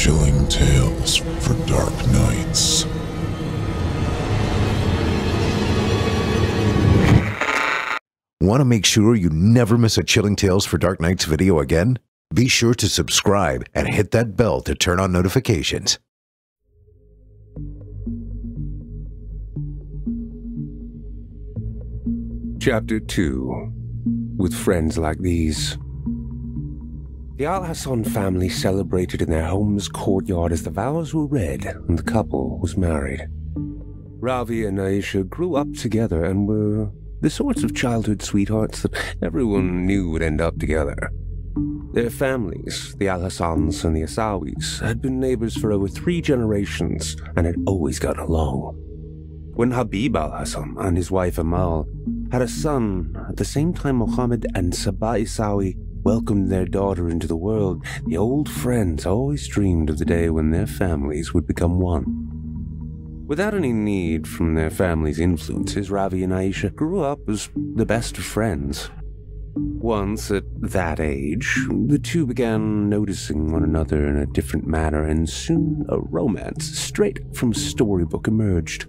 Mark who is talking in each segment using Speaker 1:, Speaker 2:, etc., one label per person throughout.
Speaker 1: Chilling tales for dark nights.
Speaker 2: Want to make sure you never miss a Chilling Tales for Dark Nights video again? Be sure to subscribe and hit that bell to turn on notifications.
Speaker 3: Chapter 2. With friends like these. The Al Hassan family celebrated in their home's courtyard as the vows were read and the couple was married. Ravi and Aisha grew up together and were the sorts of childhood sweethearts that everyone knew would end up together. Their families, the Al Hassans and the Asawis, had been neighbors for over 3 generations and had always gotten along. When Habib Al Hassan and his wife Amal had a son, at the same time Mohammed and Sabah Isawi welcomed their daughter into the world, the old friends always dreamed of the day when their families would become one. Without any need from their family's influences, Ravi and Aisha grew up as the best of friends. Once, at that age, the two began noticing one another in a different manner, and soon a romance straight from a storybook emerged.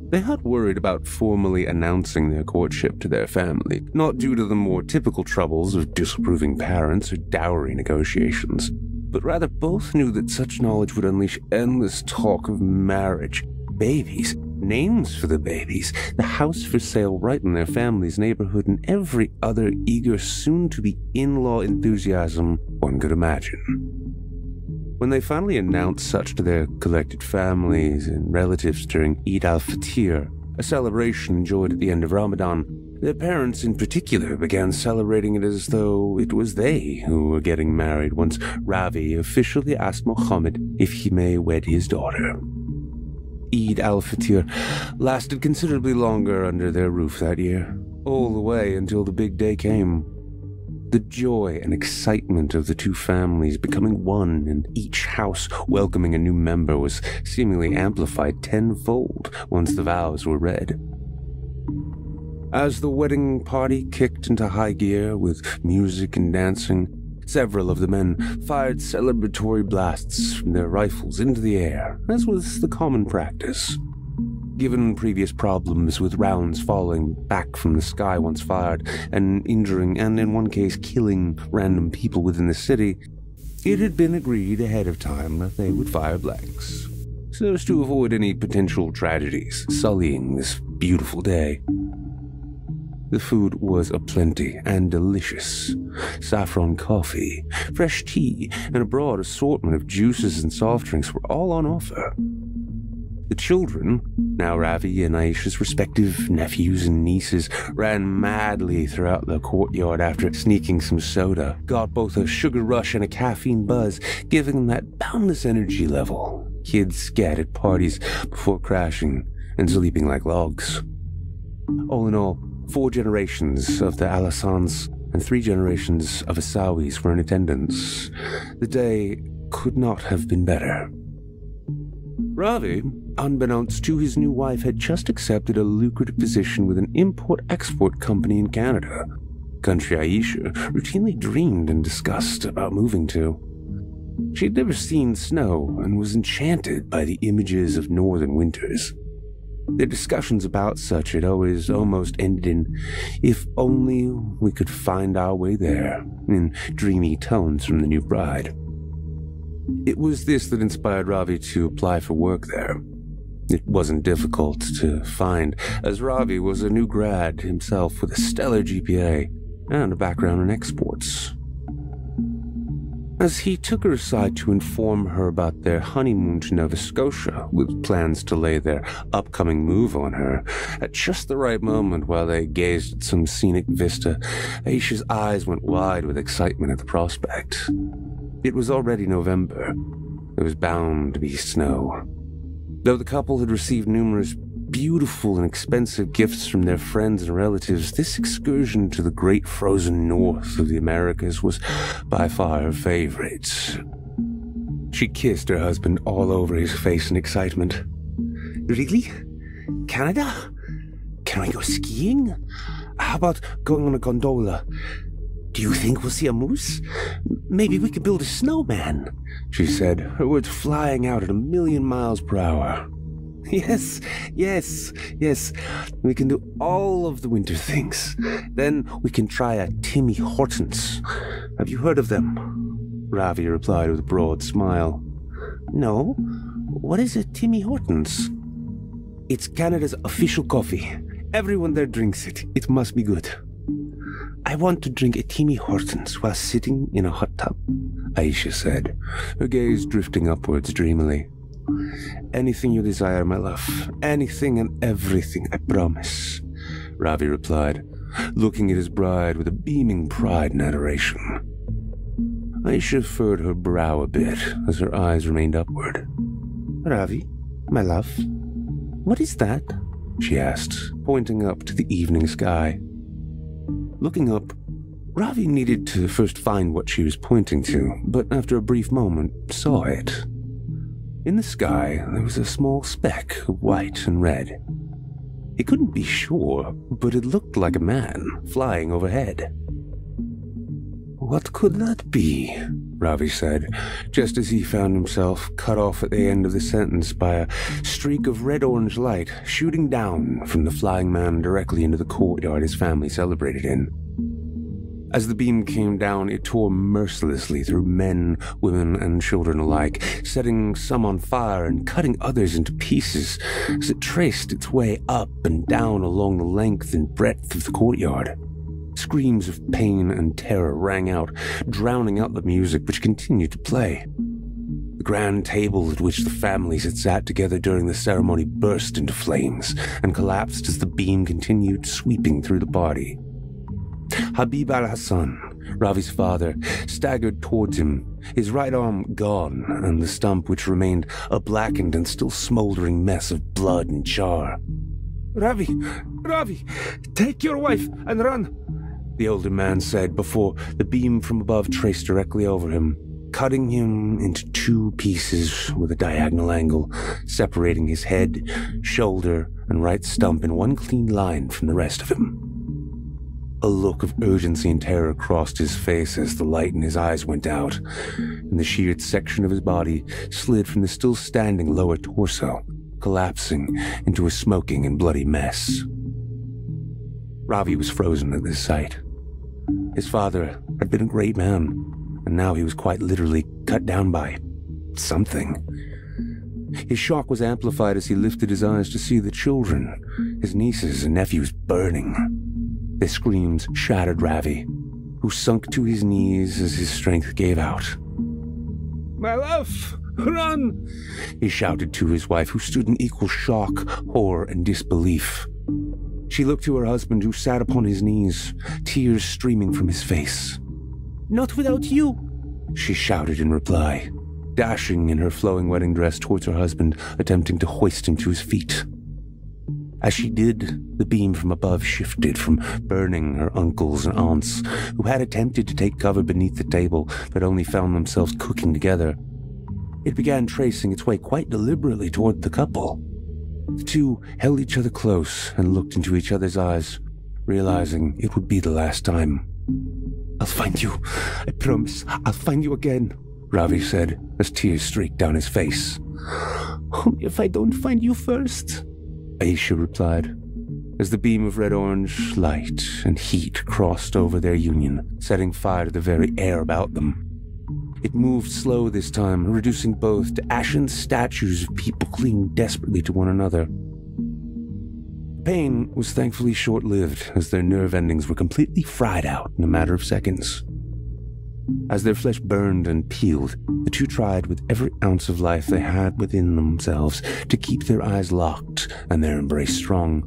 Speaker 3: They had worried about formally announcing their courtship to their family, not due to the more typical troubles of disapproving parents or dowry negotiations, but rather both knew that such knowledge would unleash endless talk of marriage, babies, names for the babies, the house for sale right in their family's neighborhood, and every other eager soon-to-be in-law enthusiasm one could imagine. When they finally announced such to their collected families and relatives during Eid al-Fitr, a celebration enjoyed at the end of Ramadan, their parents in particular began celebrating it as though it was they who were getting married once Ravi officially asked Muhammad if he may wed his daughter. Eid al-Fitr lasted considerably longer under their roof that year, all the way until the big day came. The joy and excitement of the two families becoming one and each house welcoming a new member was seemingly amplified tenfold once the vows were read. As the wedding party kicked into high gear with music and dancing, several of the men fired celebratory blasts from their rifles into the air, as was the common practice. Given previous problems with rounds falling back from the sky once fired and injuring and in one case killing random people within the city, it had been agreed ahead of time that they would fire blanks, so as to avoid any potential tragedies sullying this beautiful day. The food was aplenty and delicious. Saffron coffee, fresh tea, and a broad assortment of juices and soft drinks were all on offer. The children, now Ravi and Aisha's respective nephews and nieces, ran madly throughout the courtyard after sneaking some soda, got both a sugar rush and a caffeine buzz, giving them that boundless energy level kids get at parties before crashing and sleeping like logs. All in all, 4 generations of the Al Hassans and 3 generations of Asawis were in attendance. The day could not have been better. Ravi, unbeknownst to his new wife, had just accepted a lucrative position with an import-export company in Canada, country Aisha routinely dreamed and discussed about moving to. She had never seen snow and was enchanted by the images of northern winters. Their discussions about such had always almost ended in, "If only we could find our way there," in dreamy tones from the new bride. It was this that inspired Ravi to apply for work there. It wasn't difficult to find, as Ravi was a new grad himself with a stellar GPA and a background in exports. As he took her aside to inform her about their honeymoon to Nova Scotia, with plans to lay their upcoming move on her, at just the right moment while they gazed at some scenic vista, Aisha's eyes went wide with excitement at the prospect. It was already November. There was bound to be snow. Though the couple had received numerous beautiful and expensive gifts from their friends and relatives, this excursion to the great frozen north of the Americas was by far her favorite. She kissed her husband all over his face in excitement. "Really? Canada? Can we go skiing? How about going on a gondola? Do you think we'll see a moose? Maybe we could build a snowman, she said, her words flying out at 1,000,000 miles per hour. Yes, we can do all of the winter things. Then we can try a Timmy Hortons. Have you heard of them? Ravi replied with a broad smile. No, what is a Timmy Hortons? It's Canada's official coffee. Everyone there drinks it. It must be good. I want to drink a Timmy Hortons while sitting in a hot tub, Aisha said, her gaze drifting upwards dreamily. Anything you desire, my love. Anything and everything, I promise, Ravi replied, looking at his bride with a beaming pride and adoration. Aisha furrowed her brow a bit as her eyes remained upward. Ravi, my love, what is that? She asked, pointing up to the evening sky. Looking up, Ravi needed to first find what she was pointing to, but after a brief moment saw it. In the sky, there was a small speck of white and red. He couldn't be sure, but it looked like a man flying overhead. What could that be? Ravi said, just as he found himself cut off at the end of the sentence by a streak of red-orange light shooting down from the flying man directly into the courtyard his family celebrated in. As the beam came down, it tore mercilessly through men, women, and children alike, setting some on fire and cutting others into pieces as it traced its way up and down along the length and breadth of the courtyard. Screams of pain and terror rang out, drowning out the music which continued to play. The grand table at which the families had sat together during the ceremony burst into flames and collapsed as the beam continued sweeping through the party. Habib al-Hassan, Ravi's father, staggered towards him, his right arm gone, and the stump which remained a blackened and still smoldering mess of blood and char. Ravi, take your wife and run, the older man said before the beam from above traced directly over him, cutting him into 2 pieces with a diagonal angle, separating his head, shoulder, and right stump in one clean line from the rest of him. A look of urgency and terror crossed his face as the light in his eyes went out, and the sheared section of his body slid from the still standing lower torso, collapsing into a smoking and bloody mess. Ravi was frozen at this sight. His father had been a great man, and now he was quite literally cut down by something. His shock was amplified as he lifted his eyes to see the children, his nieces and nephews, burning. Their screams shattered Ravi, who sunk to his knees as his strength gave out. My love, run! He shouted to his wife, who stood in equal shock, horror, and disbelief. She looked to her husband, who sat upon his knees, tears streaming from his face. Not without you, she shouted in reply, dashing in her flowing wedding dress towards her husband, attempting to hoist him to his feet. As she did, the beam from above shifted from burning her uncles and aunts, who had attempted to take cover beneath the table but only found themselves cooking together. It began tracing its way quite deliberately toward the couple. The two held each other close and looked into each other's eyes, realizing it would be the last time. I'll find you. I promise. I'll find you again, Ravi said as tears streaked down his face. Only if I don't find you first, Aisha replied, as the beam of red-orange light and heat crossed over their union, setting fire to the very air about them. It moved slow this time, reducing both to ashen statues of people clinging desperately to one another. Pain was thankfully short-lived, as their nerve endings were completely fried out in a matter of seconds. As their flesh burned and peeled, the two tried with every ounce of life they had within themselves to keep their eyes locked and their embrace strong.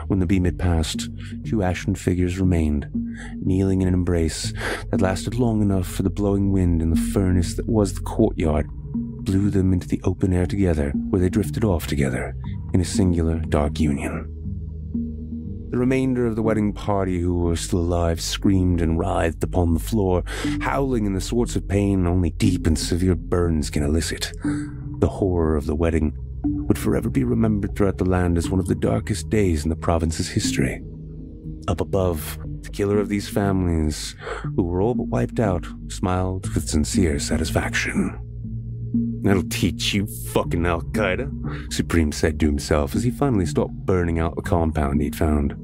Speaker 3: When the beam had passed, 2 ashen figures remained, kneeling in an embrace that lasted long enough for the blowing wind in the furnace that was the courtyard blew them into the open air together, where they drifted off together in a singular dark union. The remainder of the wedding party, who were still alive, screamed and writhed upon the floor, howling in the sorts of pain only deep and severe burns can elicit. The horror of the wedding would forever be remembered throughout the land as one of the darkest days in the province's history. Up above, the killer of these families, who were all but wiped out, smiled with sincere satisfaction. "That'll teach you, fucking Al-Qaeda," Supreme said to himself as he finally stopped burning out the compound he'd found.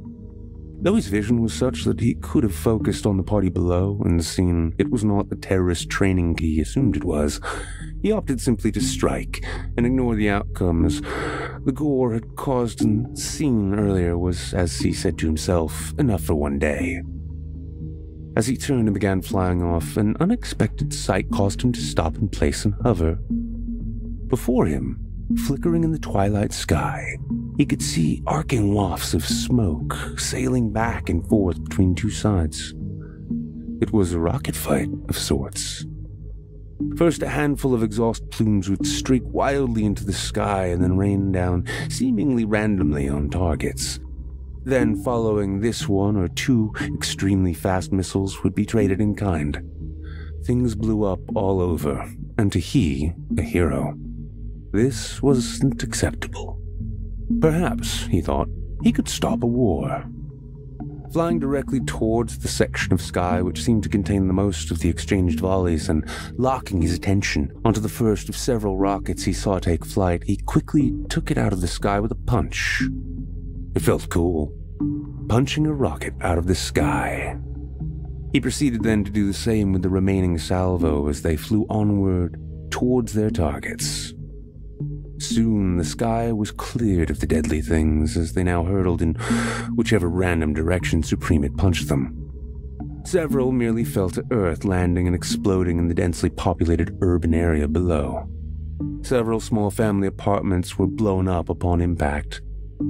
Speaker 3: Though his vision was such that he could have focused on the party below and seen it was not the terrorist training he assumed it was, he opted simply to strike and ignore the outcome, as the gore had caused and seen earlier was, as he said to himself, enough for one day. As he turned and began flying off, an unexpected sight caused him to stop in place and hover. Before him, flickering in the twilight sky, he could see arcing wafts of smoke sailing back and forth between two sides. It was a rocket fight of sorts. First, a handful of exhaust plumes would streak wildly into the sky and then rain down seemingly randomly on targets. Then, following this, one or two extremely fast missiles would be traded in kind. Things blew up all over, and to he, a hero, this wasn't acceptable. Perhaps, he thought, he could stop a war. Flying directly towards the section of sky which seemed to contain the most of the exchanged volleys and locking his attention onto the first of several rockets he saw take flight, he quickly took it out of the sky with a punch. It felt cool, punching a rocket out of the sky. He proceeded then to do the same with the remaining salvo as they flew onward towards their targets. Soon the sky was cleared of the deadly things as they now hurtled in whichever random direction Supreme had punched them. Several merely fell to earth, landing and exploding in the densely populated urban area below. Several small family apartments were blown up upon impact.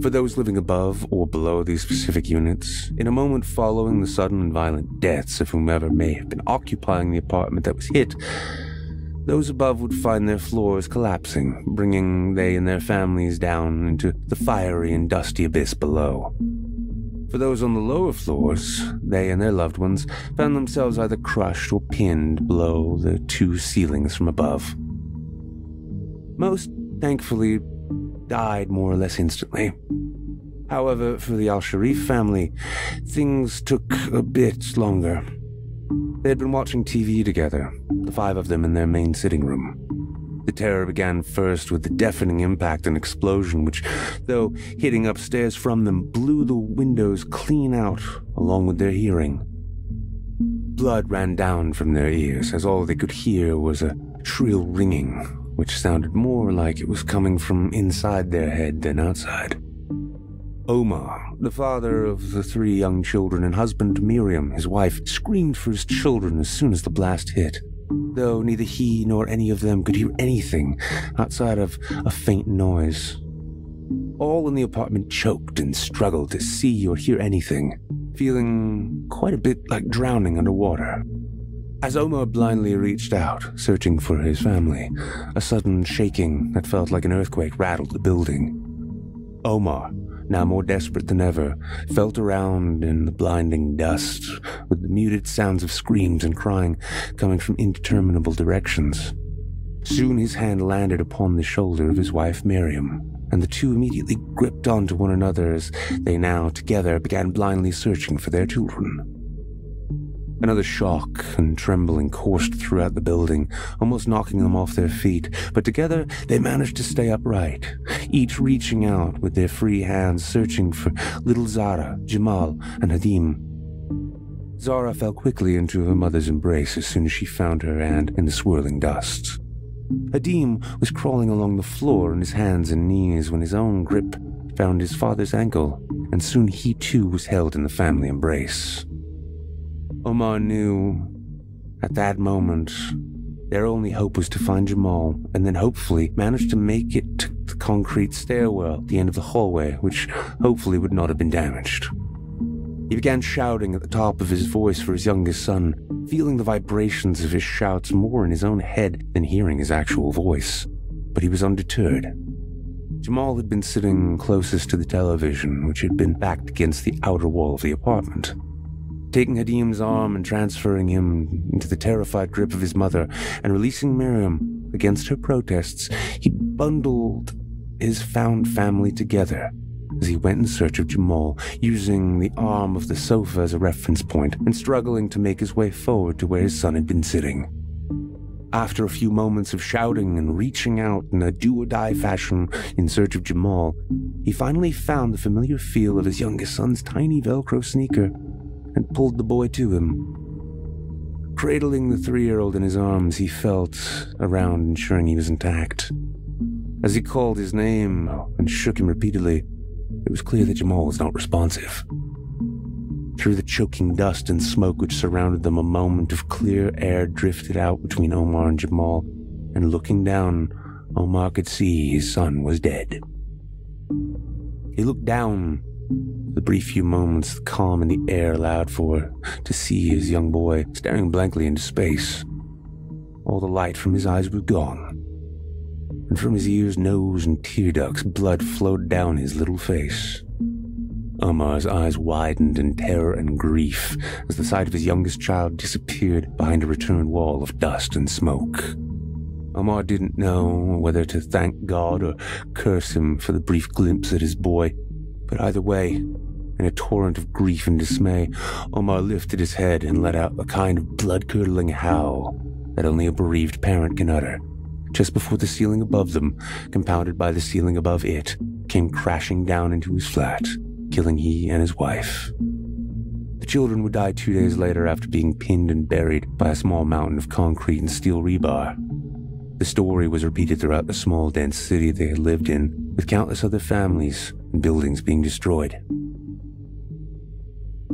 Speaker 3: For those living above or below these specific units, in a moment following the sudden and violent deaths of whomever may have been occupying the apartment that was hit, those above would find their floors collapsing, bringing they and their families down into the fiery and dusty abyss below. For those on the lower floors, they and their loved ones found themselves either crushed or pinned below the two ceilings from above. Most, thankfully, died more or less instantly. However, for the Al-Sharif family, things took a bit longer. They had been watching TV together, the five of them in their main sitting room. The terror began first with the deafening impact and explosion which, though hitting upstairs from them, blew the windows clean out along with their hearing. Blood ran down from their ears as all they could hear was a shrill ringing, which sounded more like it was coming from inside their head than outside. Omar, the father of the three young children and husband to Miriam, his wife, screamed for his children as soon as the blast hit, though neither he nor any of them could hear anything outside of a faint noise. All in the apartment choked and struggled to see or hear anything, feeling quite a bit like drowning underwater. As Omar blindly reached out, searching for his family, a sudden shaking that felt like an earthquake rattled the building. Omar, now more desperate than ever, felt around in the blinding dust, with the muted sounds of screams and crying coming from indeterminable directions. Soon his hand landed upon the shoulder of his wife Miriam, and the two immediately gripped onto one another as they now, together, began blindly searching for their children. Another shock and trembling coursed throughout the building, almost knocking them off their feet, but together they managed to stay upright, each reaching out with their free hands searching for little Zara, Jamal, and Hadim. Zara fell quickly into her mother's embrace as soon as she found her hand in the swirling dust. Hadim was crawling along the floor on his hands and knees when his own grip found his father's ankle, and soon he too was held in the family embrace. Omar knew, at that moment, their only hope was to find Jamal, and then hopefully manage to make it to the concrete stairwell at the end of the hallway, which hopefully would not have been damaged. He began shouting at the top of his voice for his youngest son, feeling the vibrations of his shouts more in his own head than hearing his actual voice. But he was undeterred. Jamal had been sitting closest to the television, which had been backed against the outer wall of the apartment. Taking Hadim's arm and transferring him into the terrified grip of his mother and releasing Miriam against her protests, he bundled his found family together as he went in search of Jamal, using the arm of the sofa as a reference point and struggling to make his way forward to where his son had been sitting. After a few moments of shouting and reaching out in a do-or-die fashion in search of Jamal, he finally found the familiar feel of his youngest son's tiny Velcro sneaker and pulled the boy to him. Cradling the 3-year-old in his arms, he felt around, ensuring he was intact. As he called his name and shook him repeatedly, it was clear that Jamal was not responsive. Through the choking dust and smoke which surrounded them, a moment of clear air drifted out between Omar and Jamal, and looking down, Omar could see his son was dead. He looked down. The brief few moments, the calm in the air allowed for, to see his young boy staring blankly into space. All the light from his eyes was gone, and from his ears, nose, and tear ducts, blood flowed down his little face. Omar's eyes widened in terror and grief as the sight of his youngest child disappeared behind a returned wall of dust and smoke. Omar didn't know whether to thank God or curse him for the brief glimpse at his boy, but either way, in a torrent of grief and dismay, Omar lifted his head and let out a kind of blood-curdling howl that only a bereaved parent can utter, just before the ceiling above them, compounded by the ceiling above it, came crashing down into his flat, killing he and his wife. The children would die 2 days later after being pinned and buried by a small mountain of concrete and steel rebar. The story was repeated throughout the small, dense city they had lived in, with countless other families and buildings being destroyed.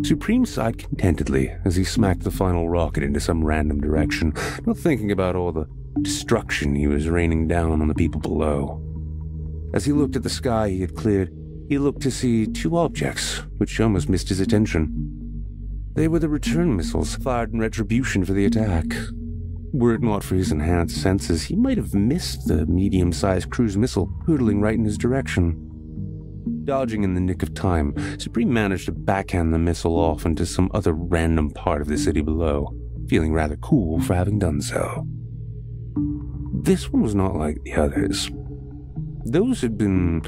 Speaker 3: Supreme sighed contentedly as he smacked the final rocket into some random direction, not thinking about all the destruction he was raining down on the people below. As he looked at the sky he had cleared, he looked to see 2 objects, which almost missed his attention. They were the return missiles fired in retribution for the attack. Were it not for his enhanced senses, he might have missed the medium-sized cruise missile hurtling right in his direction. Dodging in the nick of time, Supreme managed to backhand the missile off into some other random part of the city below, feeling rather cool for having done so. This one was not like the others. Those had been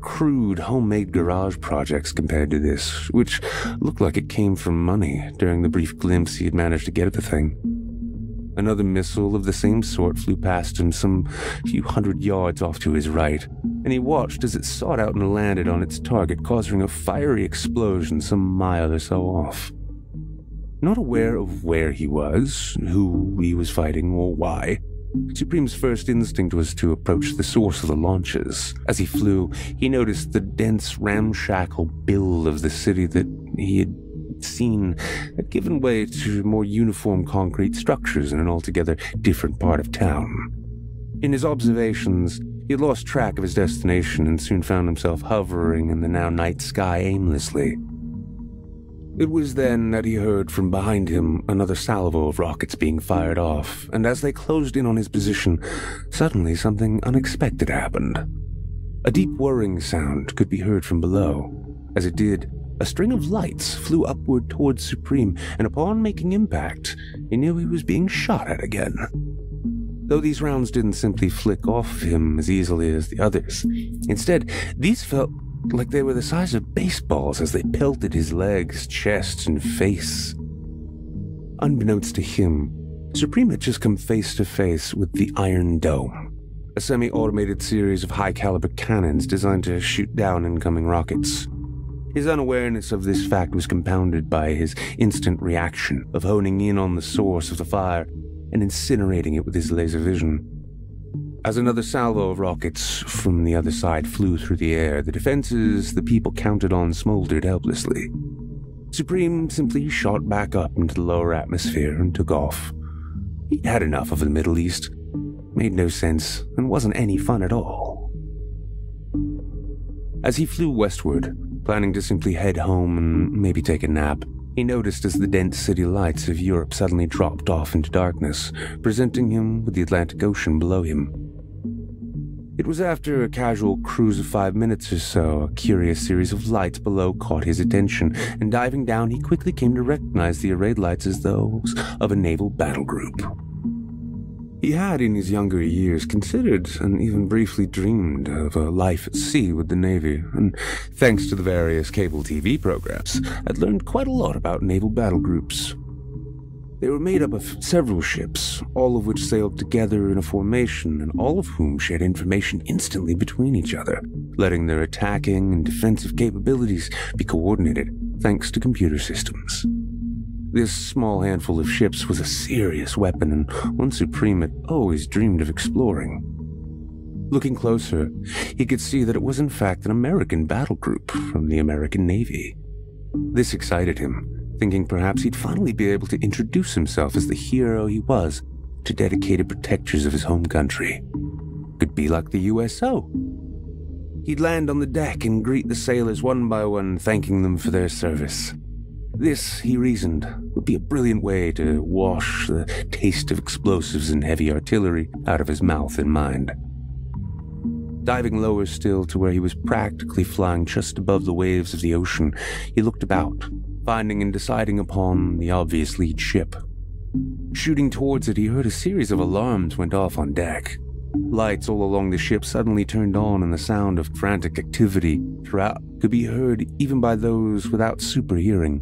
Speaker 3: crude, homemade garage projects compared to this, which looked like it came from money during the brief glimpse he had managed to get at the thing. Another missile of the same sort flew past him some few hundred yards off to his right, and he watched as it sought out and landed on its target, causing a fiery explosion some mile or so off. Not aware of where he was, who he was fighting, or why, Supreme's first instinct was to approach the source of the launches. As he flew, he noticed the dense, ramshackle build of the city that he had seen had given way to more uniform concrete structures in an altogether different part of town. In his observations, he had lost track of his destination and soon found himself hovering in the now night sky aimlessly. It was then that he heard from behind him another salvo of rockets being fired off, and as they closed in on his position, suddenly something unexpected happened. A deep whirring sound could be heard from below. As it did, a string of lights flew upward towards Supreme, and upon making impact, he knew he was being shot at again. Though these rounds didn't simply flick off him as easily as the others. Instead, these felt like they were the size of baseballs as they pelted his legs, chest, and face. Unbeknownst to him, Supreme had just come face to face with the Iron Dome, a semi-automated series of high-caliber cannons designed to shoot down incoming rockets. His unawareness of this fact was compounded by his instant reaction of honing in on the source of the fire and incinerating it with his laser vision. As another salvo of rockets from the other side flew through the air, the defenses the people counted on smoldered helplessly. Supreme simply shot back up into the lower atmosphere and took off. He'd had enough of the Middle East. Made no sense and wasn't any fun at all. As he flew westward, planning to simply head home and maybe take a nap, he noticed as the dense city lights of Europe suddenly dropped off into darkness, presenting him with the Atlantic Ocean below him. It was after a casual cruise of 5 minutes or so, a curious series of lights below caught his attention, and diving down he quickly came to recognize the arrayed lights as those of a naval battle group. He had, in his younger years, considered and even briefly dreamed of a life at sea with the Navy, and thanks to the various cable TV programs, had learned quite a lot about naval battle groups. They were made up of several ships, all of which sailed together in a formation, and all of whom shared information instantly between each other, letting their attacking and defensive capabilities be coordinated thanks to computer systems. This small handful of ships was a serious weapon, and one Supreme had always dreamed of exploring. Looking closer, he could see that it was in fact an American battle group from the American Navy. This excited him, thinking perhaps he'd finally be able to introduce himself as the hero he was to dedicated protectors of his home country. Could be like the USO. He'd land on the deck and greet the sailors one by one, thanking them for their service. This, he reasoned, would be a brilliant way to wash the taste of explosives and heavy artillery out of his mouth and mind. Diving lower still to where he was practically flying just above the waves of the ocean, he looked about, finding and deciding upon the obvious lead ship. Shooting towards it, he heard a series of alarms went off on deck. Lights all along the ship suddenly turned on, and the sound of frantic activity throughout could be heard even by those without super hearing.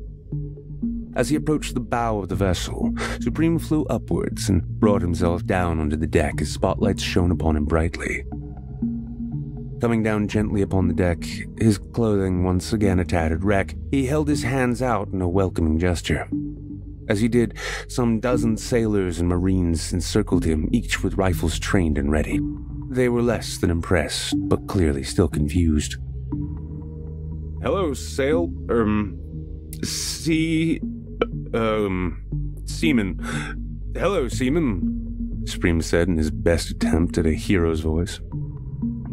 Speaker 3: As he approached the bow of the vessel, Supreme flew upwards and brought himself down onto the deck as spotlights shone upon him brightly. Coming down gently upon the deck, his clothing once again a tattered wreck, he held his hands out in a welcoming gesture. As he did, some dozen sailors and marines encircled him, each with rifles trained and ready. They were less than impressed, but clearly still confused. "Hello, Seaman. Hello, Seaman," Supreme said in his best attempt at a hero's voice.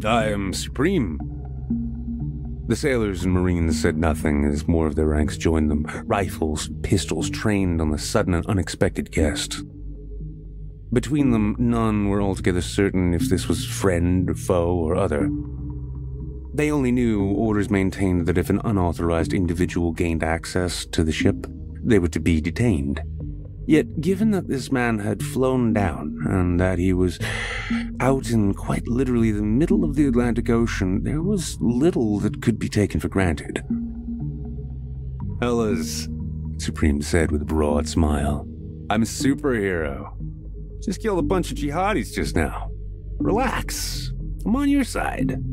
Speaker 3: "I am Supreme." The sailors and marines said nothing as more of their ranks joined them, rifles, pistols trained on the sudden and unexpected guest. Between them, none were altogether certain if this was friend, foe, or other. They only knew orders maintained that if an unauthorized individual gained access to the ship, they were to be detained. Yet, given that this man had flown down, and that he was out in quite literally the middle of the Atlantic Ocean, there was little that could be taken for granted. "Fellas," Supreme said with a broad smile, "I'm a superhero. Just killed a bunch of jihadis just now. Relax. I'm on your side."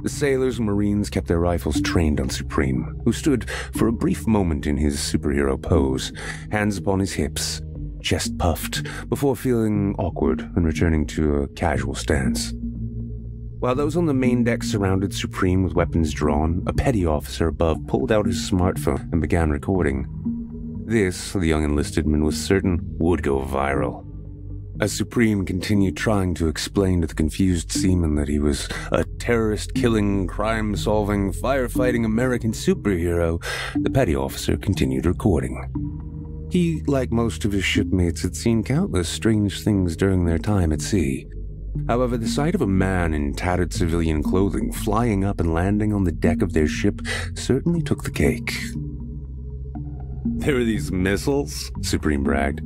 Speaker 3: The sailors and marines kept their rifles trained on Supreme, who stood for a brief moment in his superhero pose, hands upon his hips, chest puffed, before feeling awkward and returning to a casual stance. While those on the main deck surrounded Supreme with weapons drawn, a petty officer above pulled out his smartphone and began recording. This, the young enlistedman was certain, would go viral. As Supreme continued trying to explain to the confused seaman that he was a terrorist-killing, crime-solving, firefighting American superhero, the petty officer continued recording. He, like most of his shipmates, had seen countless strange things during their time at sea. However, the sight of a man in tattered civilian clothing flying up and landing on the deck of their ship certainly took the cake. "There were these missiles," Supreme bragged,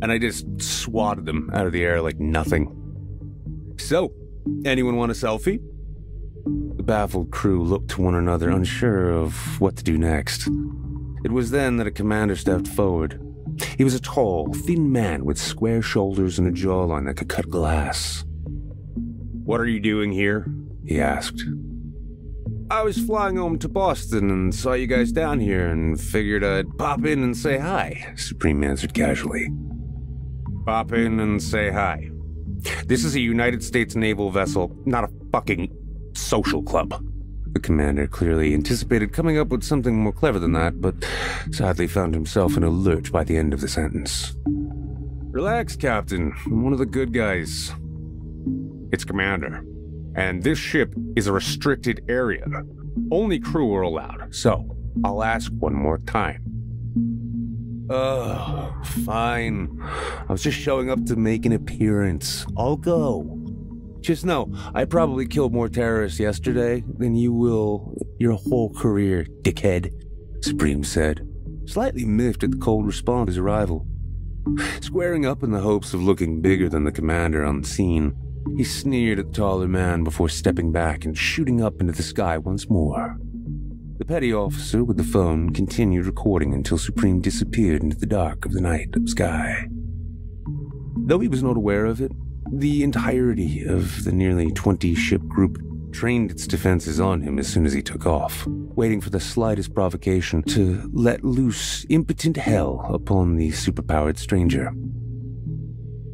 Speaker 3: "and I just swatted them out of the air like nothing. So, anyone want a selfie?" The baffled crew looked to one another, unsure of what to do next. It was then that a commander stepped forward. He was a tall, thin man with square shoulders and a jawline that could cut glass. "What are you doing here?" he asked. "I was flying home to Boston and saw you guys down here and figured I'd pop in and say hi," Supreme answered casually. "Pop in and say hi. This is a United States naval vessel, not a fucking social club." The commander clearly anticipated coming up with something more clever than that, but sadly found himself in a lurch by the end of the sentence. "Relax, Captain. I'm one of the good guys. It's Commander. And this ship is a restricted area. Only crew are allowed, so I'll ask one more time." "Oh, fine. I was just showing up to make an appearance. I'll go. Just know, I probably killed more terrorists yesterday than you will your whole career, dickhead," Supreme said, slightly miffed at the cold response to his arrival. Squaring up in the hopes of looking bigger than the commander on the scene, he sneered at the taller man before stepping back and shooting up into the sky once more. The petty officer with the phone continued recording until Supreme disappeared into the dark of the night sky. Though he was not aware of it, the entirety of the nearly 20-ship group trained its defenses on him as soon as he took off, waiting for the slightest provocation to let loose impotent hell upon the superpowered stranger.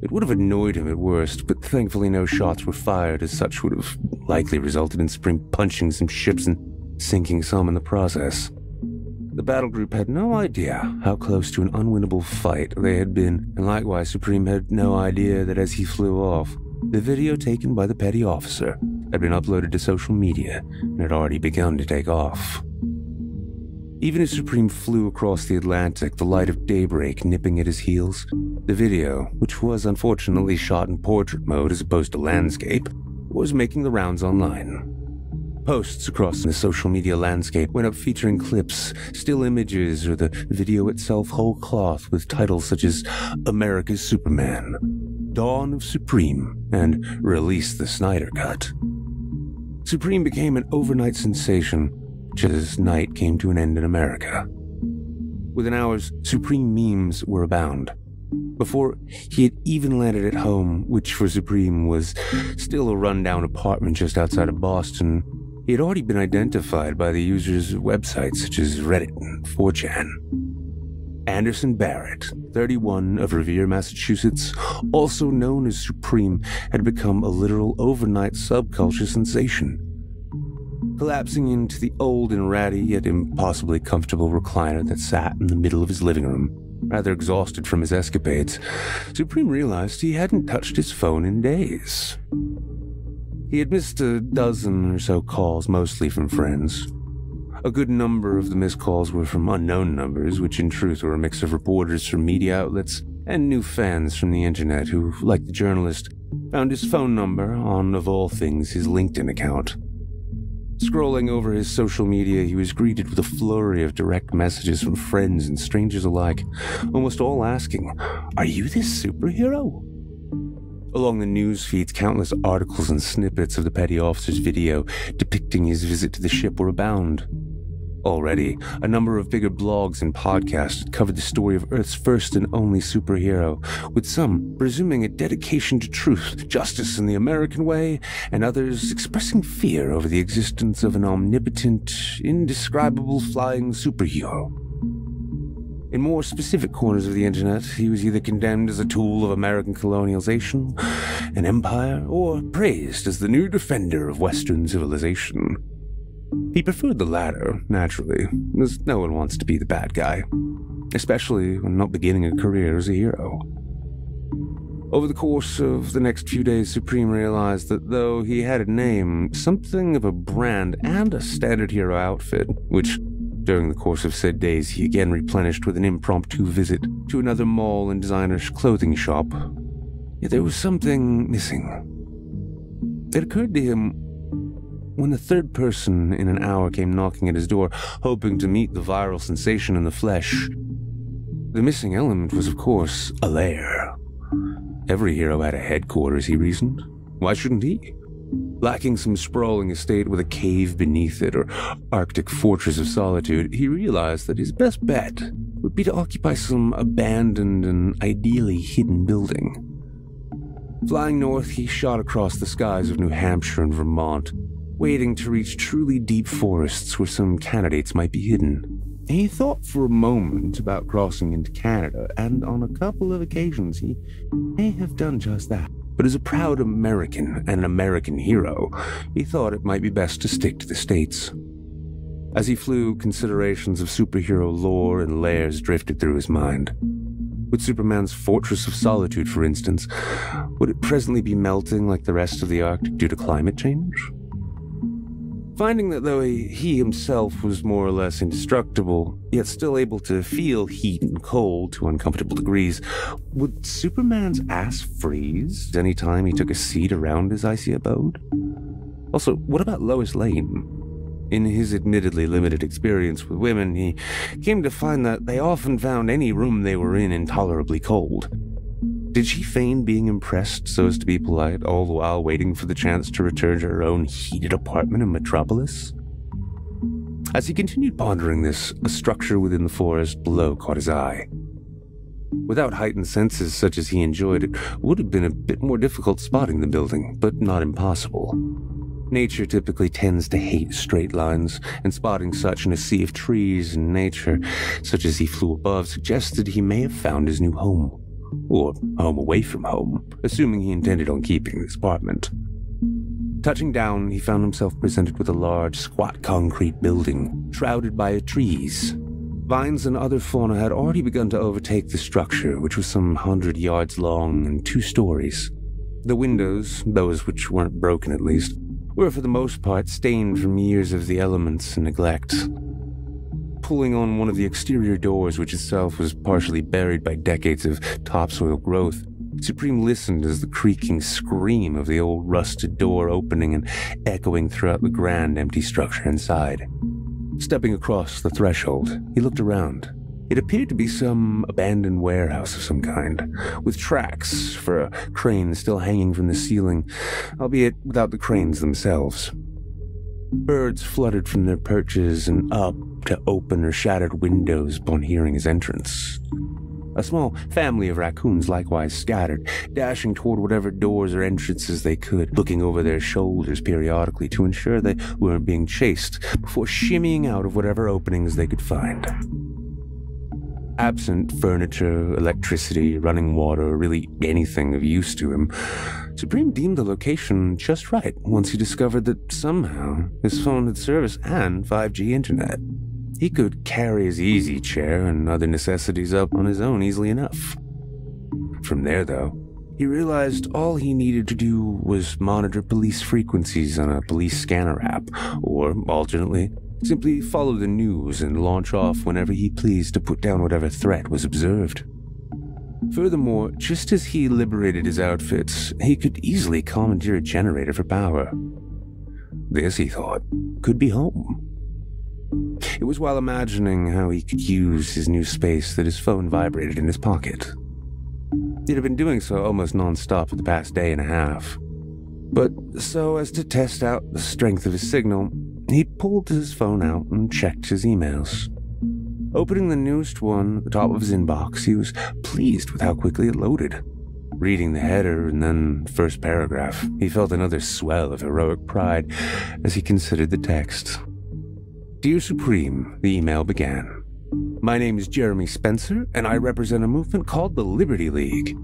Speaker 3: It would have annoyed him at worst, but thankfully no shots were fired, as such would have likely resulted in Supreme punching some ships and sinking some in the process. The battle group had no idea how close to an unwinnable fight they had been, and likewise Supreme had no idea that as he flew off, the video taken by the petty officer had been uploaded to social media and had already begun to take off. Even as Supreme flew across the Atlantic, the light of daybreak nipping at his heels, the video, which was unfortunately shot in portrait mode as opposed to landscape, was making the rounds online. Posts across the social media landscape went up featuring clips, still images, or the video itself whole cloth with titles such as America's Superman, Dawn of Supreme, and Release the Snyder Cut. Supreme became an overnight sensation just as night came to an end in America. Within hours, Supreme memes were abound. Before he had even landed at home, which for Supreme was still a rundown apartment just outside of Boston, he had already been identified by the users' websites such as Reddit and 4chan. Anderson Barrett, 31, of Revere, Massachusetts, also known as Supreme, had become a literal overnight subculture sensation. Collapsing into the old and ratty yet impossibly comfortable recliner that sat in the middle of his living room, rather exhausted from his escapades, Supreme realized he hadn't touched his phone in days. He had missed a dozen or so calls, mostly from friends. A good number of the missed calls were from unknown numbers, which in truth were a mix of reporters from media outlets and new fans from the internet who, like the journalist, found his phone number on, of all things, his LinkedIn account. Scrolling over his social media, he was greeted with a flurry of direct messages from friends and strangers alike, almost all asking, "Are you this superhero?" Along the news feeds, countless articles and snippets of the petty officer's video depicting his visit to the ship were abound. Already, a number of bigger blogs and podcasts had covered the story of Earth's first and only superhero, with some presuming a dedication to truth, justice in the American way, and others expressing fear over the existence of an omnipotent, indescribable flying superhero. In more specific corners of the internet, he was either condemned as a tool of American colonialization, an empire, or praised as the new defender of Western civilization. He preferred the latter, naturally, as no one wants to be the bad guy, especially when not beginning a career as a hero. Over the course of the next few days, Supreme realized that though he had a name, something of a brand, and a standard hero outfit, which during the course of said days he again replenished with an impromptu visit to another mall and designer's clothing shop, yet there was something missing. It occurred to him when the third person in an hour came knocking at his door, hoping to meet the viral sensation in the flesh. The missing element was, of course, a lair. Every hero had a headquarters, he reasoned. Why shouldn't he? Lacking some sprawling estate with a cave beneath it or Arctic fortress of solitude, he realized that his best bet would be to occupy some abandoned and ideally hidden building. Flying north, he shot across the skies of New Hampshire and Vermont, waiting to reach truly deep forests where some candidates might be hidden. He thought for a moment about crossing into Canada, and on a couple of occasions he may have done just that. But as a proud American and an American hero, he thought it might be best to stick to the States. As he flew, considerations of superhero lore and lairs drifted through his mind. Would Superman's Fortress of Solitude, for instance, would it presently be melting like the rest of the Arctic due to climate change? Finding that though he himself was more or less indestructible, yet still able to feel heat and cold to uncomfortable degrees, would Superman's ass freeze any time he took a seat around his icy abode? Also, what about Lois Lane? In his admittedly limited experience with women, he came to find that they often found any room they were in intolerably cold. Did she feign being impressed so as to be polite, all the while waiting for the chance to return to her own heated apartment in Metropolis? As he continued pondering this, a structure within the forest below caught his eye. Without heightened senses such as he enjoyed, it would have been a bit more difficult spotting the building, but not impossible. Nature typically tends to hate straight lines, and spotting such in a sea of trees and nature, such as he flew above, suggested he may have found his new home. Or home away from home, assuming he intended on keeping this apartment. Touching down, he found himself presented with a large, squat concrete building, shrouded by trees. Vines and other fauna had already begun to overtake the structure, which was some 100 yards long and 2 stories. The windows, those which weren't broken at least, were for the most part stained from years of the elements and neglect. Pulling on one of the exterior doors, which itself was partially buried by decades of topsoil growth, Supreme listened as the creaking scream of the old rusted door opening and echoing throughout the grand empty structure inside. Stepping across the threshold, he looked around. It appeared to be some abandoned warehouse of some kind, with tracks for a crane still hanging from the ceiling, albeit without the cranes themselves. Birds fluttered from their perches and up to open or shattered windows upon hearing his entrance. A small family of raccoons likewise scattered, dashing toward whatever doors or entrances they could, looking over their shoulders periodically to ensure they weren't being chased before shimmying out of whatever openings they could find. Absent furniture, electricity, running water, or really anything of use to him, Supreme deemed the location just right once he discovered that somehow his phone had service and 5G internet. He could carry his easy chair and other necessities up on his own easily enough. From there, though, he realized all he needed to do was monitor police frequencies on a police scanner app, or, alternately, simply follow the news and launch off whenever he pleased to put down whatever threat was observed. Furthermore, just as he liberated his outfits, he could easily commandeer a generator for power. This, he thought, could be home. It was while imagining how he could use his new space that his phone vibrated in his pocket. It had been doing so almost non-stop for the past day and a half. But so as to test out the strength of his signal, he pulled his phone out and checked his emails. Opening the newest one at the top of his inbox, he was pleased with how quickly it loaded. Reading the header and then the first paragraph, he felt another swell of heroic pride as he considered the text. Dear Supreme, the email began. My name is Jeremy Spencer, and I represent a movement called the Liberty League.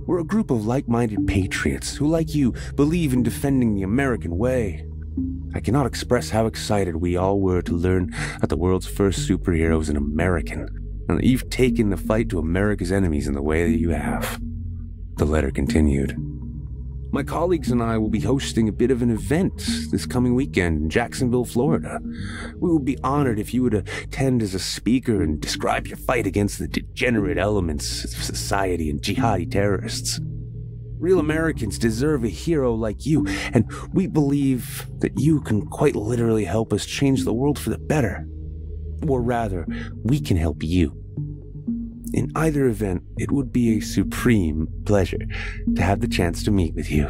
Speaker 3: We're a group of like-minded patriots who, like you, believe in defending the American way. I cannot express how excited we all were to learn that the world's first superhero is an American, and that you've taken the fight to America's enemies in the way that you have. The letter continued. My colleagues and I will be hosting a bit of an event this coming weekend in Jacksonville, Florida. We would be honored if you would attend as a speaker and describe your fight against the degenerate elements of society and jihadi terrorists. Real Americans deserve a hero like you, and we believe that you can quite literally help us change the world for the better. Or rather, we can help you. In either event, it would be a supreme pleasure to have the chance to meet with you.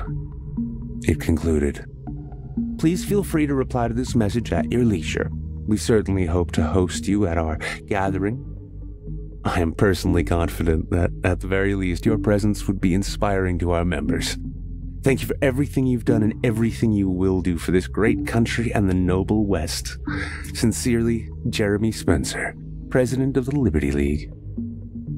Speaker 3: It concluded. Please feel free to reply to this message at your leisure. We certainly hope to host you at our gathering. I am personally confident that, at the very least, your presence would be inspiring to our members. Thank you for everything you've done and everything you will do for this great country and the noble West. Sincerely, Jeremy Spencer, President of the Liberty League.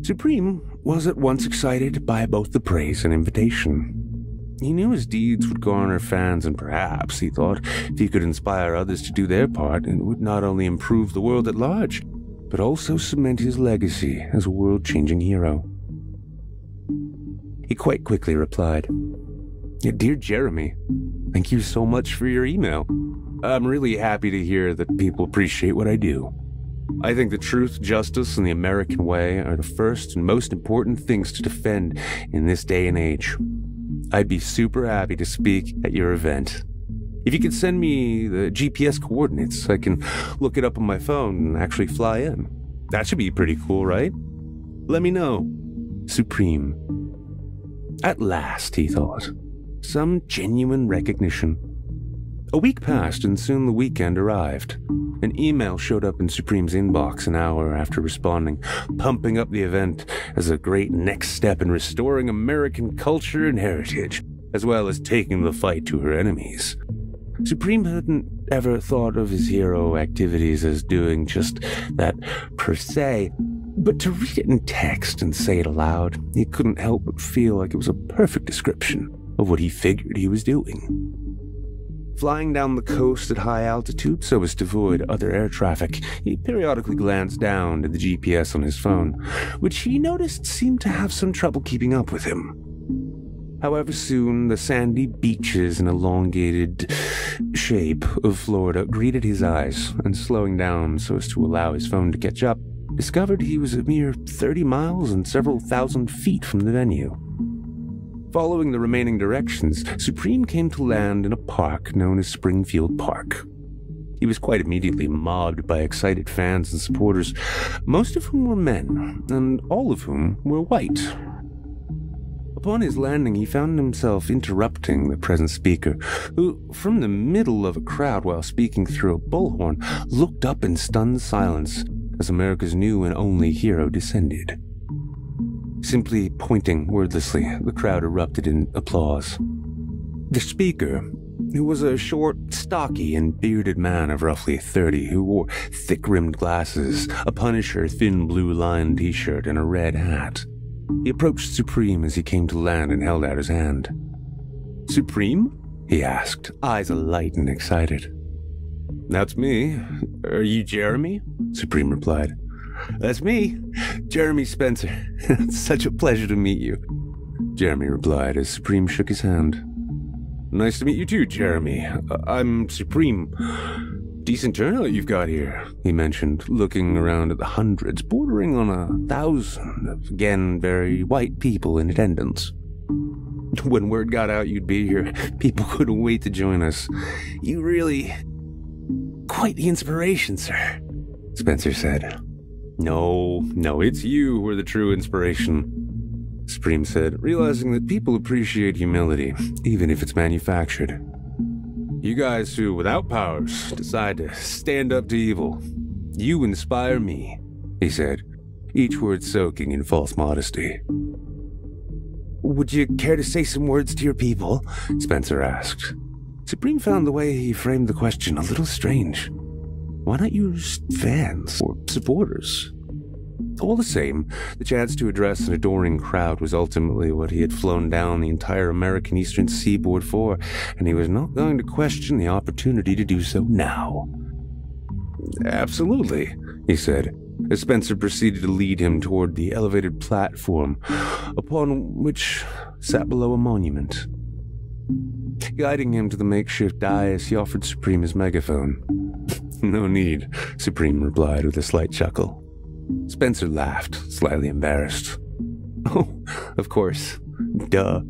Speaker 3: Supreme was at once excited by both the praise and invitation. He knew his deeds would garner fans, and perhaps, he thought, if he could inspire others to do their part, it would not only improve the world at large, but also cement his legacy as a world-changing hero. He quite quickly replied, Dear Jeremy, thank you so much for your email. I'm really happy to hear that people appreciate what I do. I think that truth, justice, and the American way are the first and most important things to defend in this day and age. I'd be super happy to speak at your event. If you could send me the GPS coordinates, I can look it up on my phone and actually fly in. That should be pretty cool, right? Let me know. Supreme. At last, he thought. Some genuine recognition. A week passed and soon the weekend arrived. An email showed up in Supreme's inbox an hour after responding, pumping up the event as a great next step in restoring American culture and heritage, as well as taking the fight to her enemies. Supreme hadn't ever thought of his hero activities as doing just that per se, but to read it in text and say it aloud, he couldn't help but feel like it was a perfect description of what he figured he was doing. Flying down the coast at high altitude so as to avoid other air traffic, he periodically glanced down at the GPS on his phone, which he noticed seemed to have some trouble keeping up with him. However, soon the sandy beaches and elongated shape of Florida greeted his eyes, and slowing down so as to allow his phone to catch up, discovered he was a mere 30 miles and several thousand feet from the venue. Following the remaining directions, Supreme came to land in a park known as Springfield Park. He was quite immediately mobbed by excited fans and supporters, most of whom were men, and all of whom were white. Upon his landing, he found himself interrupting the present speaker, who, from the middle of a crowd while speaking through a bullhorn, looked up in stunned silence as America's new and only hero descended. Simply pointing wordlessly, the crowd erupted in applause. The speaker, who was a short, stocky, and bearded man of roughly 30 who wore thick-rimmed glasses, a Punisher thin blue-lined t-shirt, and a red hat. He approached Supreme as he came to land and held out his hand. "Supreme?" he asked, eyes alight and excited. "That's me. Are you Jeremy?" Supreme replied. "That's me, Jeremy Spencer. It's such a pleasure to meet you," Jeremy replied as Supreme shook his hand. "Nice to meet you too, Jeremy. I'm Supreme. Decent turnout you've got here," he mentioned, looking around at the hundreds, bordering on 1,000 of, again, very white people in attendance. "When word got out you'd be here, people couldn't wait to join us. You really... quite the inspiration, sir," Spencer said. No, it's you who are the true inspiration," Supreme said, realizing that people appreciate humility, even if it's manufactured. "You guys who, without powers, decide to stand up to evil. You inspire me," he said, each word soaking in false modesty. "Would you care to say some words to your people?" Spencer asked. Supreme found the way he framed the question a little strange. Why not use fans or supporters? All the same, the chance to address an adoring crowd was ultimately what he had flown down the entire American Eastern Seaboard for, and he was not going to question the opportunity to do so now. "Absolutely," he said, as Spencer proceeded to lead him toward the elevated platform, upon which sat below a monument. Guiding him to the makeshift dais, he offered Supreme his megaphone. "No need," Supreme replied with a slight chuckle. Spencer laughed, slightly embarrassed. "Oh, of course. Duh."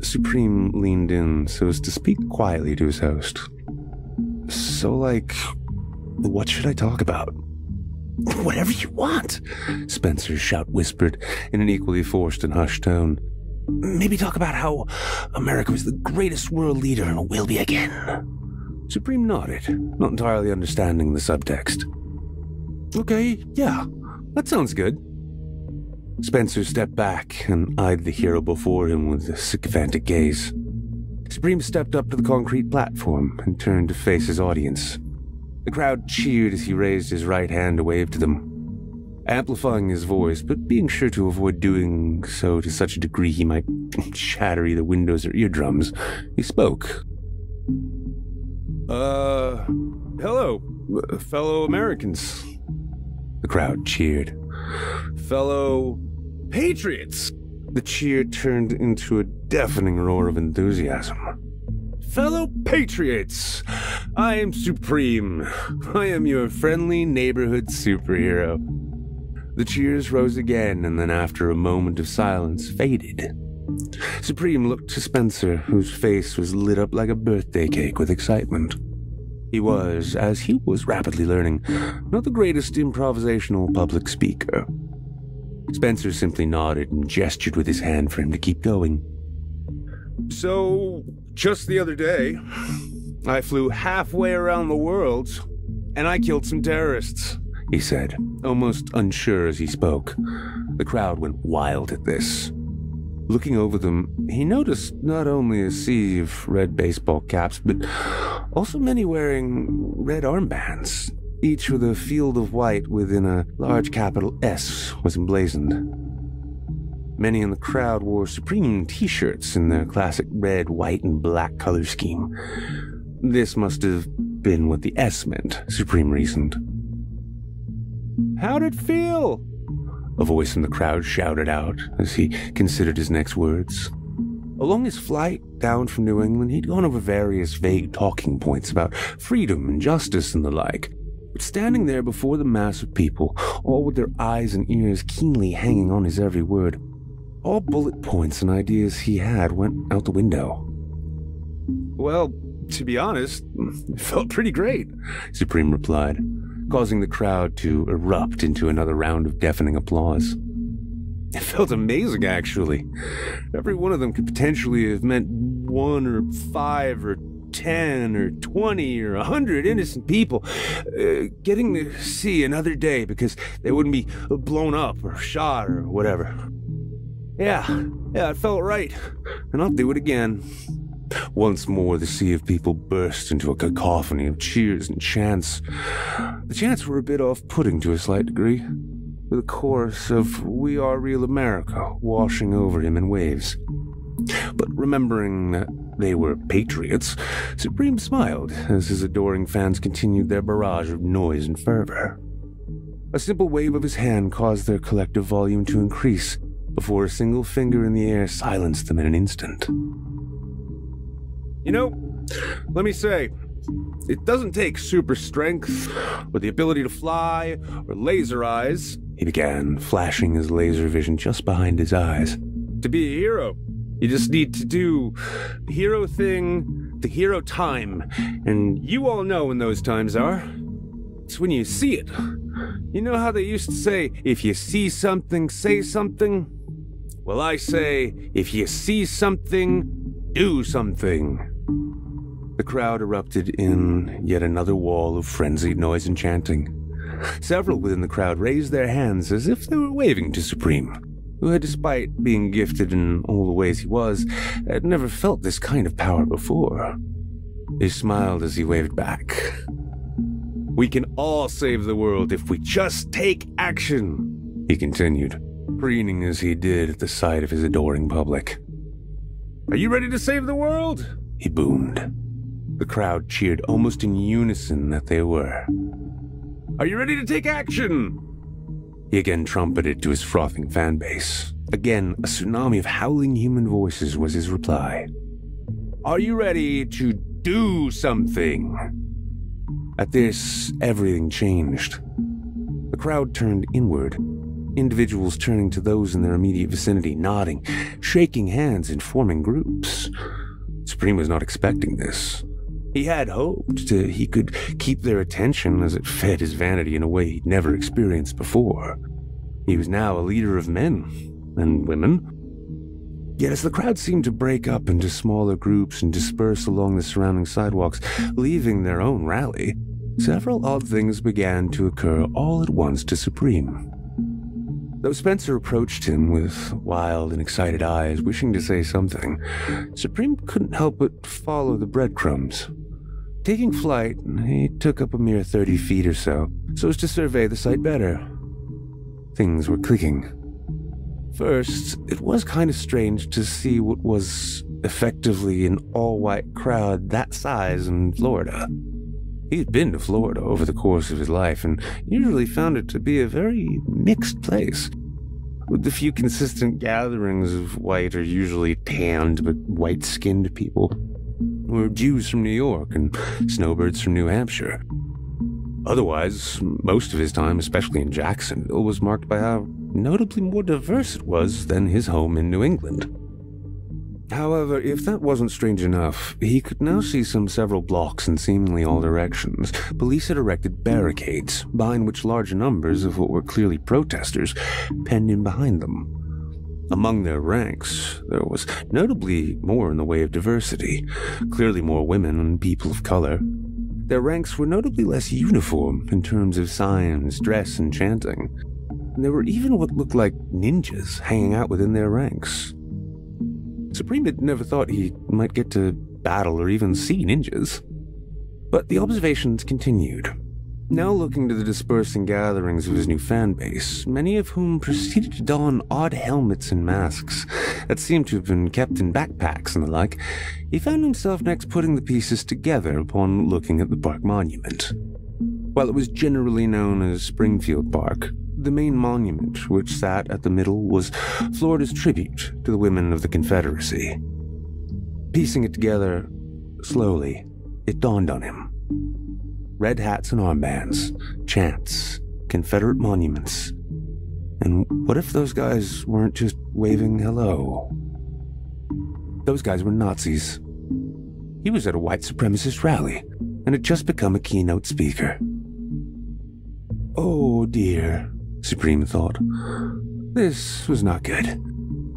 Speaker 3: Supreme leaned in so as to speak quietly to his host. "So, what should I talk about?" "Whatever you want," Spencer's shout whispered in an equally forced and hushed tone. "Maybe talk about how America was the greatest world leader and will be again." Supreme nodded, not entirely understanding the subtext. "Okay, yeah, that sounds good." Spencer stepped back and eyed the hero before him with a sycophantic gaze. Supreme stepped up to the concrete platform and turned to face his audience. The crowd cheered as he raised his right hand to wave to them. Amplifying his voice, but being sure to avoid doing so to such a degree he might shatter either windows or eardrums, he spoke. Hello, fellow Americans." The crowd cheered. "Fellow patriots!" The cheer turned into a deafening roar of enthusiasm. "Fellow patriots! I am Supreme. I am your friendly neighborhood superhero." The cheers rose again, and then after a moment of silence faded, Supreme looked to Spencer, whose face was lit up like a birthday cake with excitement. He was, as he was rapidly learning, not the greatest improvisational public speaker. Spencer simply nodded and gestured with his hand for him to keep going. So, just the other day, I flew halfway around the world, and I killed some terrorists, he said, almost unsure as he spoke. The crowd went wild at this. Looking over them, he noticed not only a sea of red baseball caps, but also many wearing red armbands. Each with a field of white within a large capital S was emblazoned. Many in the crowd wore Supreme t-shirts in their classic red, white, and black color scheme. This must have been what the S meant, Supreme reasoned. How'd it feel? A voice in the crowd shouted out as he considered his next words. Along his flight down from New England, he'd gone over various vague talking points about freedom and justice and the like. But standing there before the mass of people, all with their eyes and ears keenly hanging on his every word, all bullet points and ideas he had went out the window. Well, to be honest, it felt pretty great, Supreme replied, causing the crowd to erupt into another round of deafening applause. It felt amazing, actually. Every one of them could potentially have meant 1 or 5 or 10 or 20 or 100 innocent people getting to see another day because they wouldn't be blown up or shot or whatever. Yeah, it felt right, and I'll do it again. Once more, the sea of people burst into a cacophony of cheers and chants. The chants were a bit off-putting to a slight degree, with a chorus of "We Are Real America" washing over him in waves. But remembering that they were patriots, Supreme smiled as his adoring fans continued their barrage of noise and fervor. A simple wave of his hand caused their collective volume to increase before a single finger in the air silenced them in an instant. You know, let me say, it doesn't take super strength, or the ability to fly, or laser eyes, he began, flashing his laser vision just behind his eyes, to be a hero. You just need to do the hero thing, the hero time, and you all know when those times are. It's when you see it. You know how they used to say, if you see something, say something? Well, I say, if you see something, do something. The crowd erupted in yet another wall of frenzied noise and chanting. Several within the crowd raised their hands as if they were waving to Supreme, who had, despite being gifted in all the ways he was, had never felt this kind of power before. He smiled as he waved back. We can all save the world if we just take action, he continued, preening as he did at the sight of his adoring public. Are you ready to save the world? He boomed. The crowd cheered almost in unison that they were. Are you ready to take action? He again trumpeted to his frothing fan base. Again, a tsunami of howling human voices was his reply. Are you ready to do something? At this, everything changed. The crowd turned inward, individuals turning to those in their immediate vicinity, nodding, shaking hands, and forming groups. Supreme was not expecting this. He had hoped he could keep their attention as it fed his vanity in a way he'd never experienced before. He was now a leader of men and women. Yet as the crowd seemed to break up into smaller groups and disperse along the surrounding sidewalks, leaving their own rally, several odd things began to occur all at once to Supreme. Though Spencer approached him with wild and excited eyes, wishing to say something, Supreme couldn't help but follow the breadcrumbs. Taking flight, he took up a mere 30 feet or so as to survey the site better. Things were clicking. First, it was kind of strange to see what was effectively an all-white crowd that size in Florida. He'd been to Florida over the course of his life and usually found it to be a very mixed place, with the few consistent gatherings of white or usually tanned but white-skinned people, or Jews from New York and snowbirds from New Hampshire. Otherwise, most of his time, especially in Jacksonville, was marked by how notably more diverse it was than his home in New England. However, if that wasn't strange enough, he could now see several blocks in seemingly all directions. Police had erected barricades, behind which large numbers of what were clearly protesters penned in behind them. Among their ranks, there was notably more in the way of diversity, clearly more women and people of color. Their ranks were notably less uniform in terms of signs, dress, and chanting. And there were even what looked like ninjas hanging out within their ranks. Supreme had never thought he might get to battle or even see ninjas. But the observations continued. Now looking to the dispersing gatherings of his new fan base, many of whom proceeded to don odd helmets and masks that seemed to have been kept in backpacks and the like, he found himself next putting the pieces together upon looking at the park monument. While it was generally known as Springfield Park, the main monument, which sat at the middle, was Florida's tribute to the women of the Confederacy. Piecing it together, slowly, it dawned on him. Red hats and armbands, chants, Confederate monuments. And what if those guys weren't just waving hello? Those guys were Nazis. He was at a white supremacist rally and had just become a keynote speaker. Oh dear, Supreme thought. This was not good.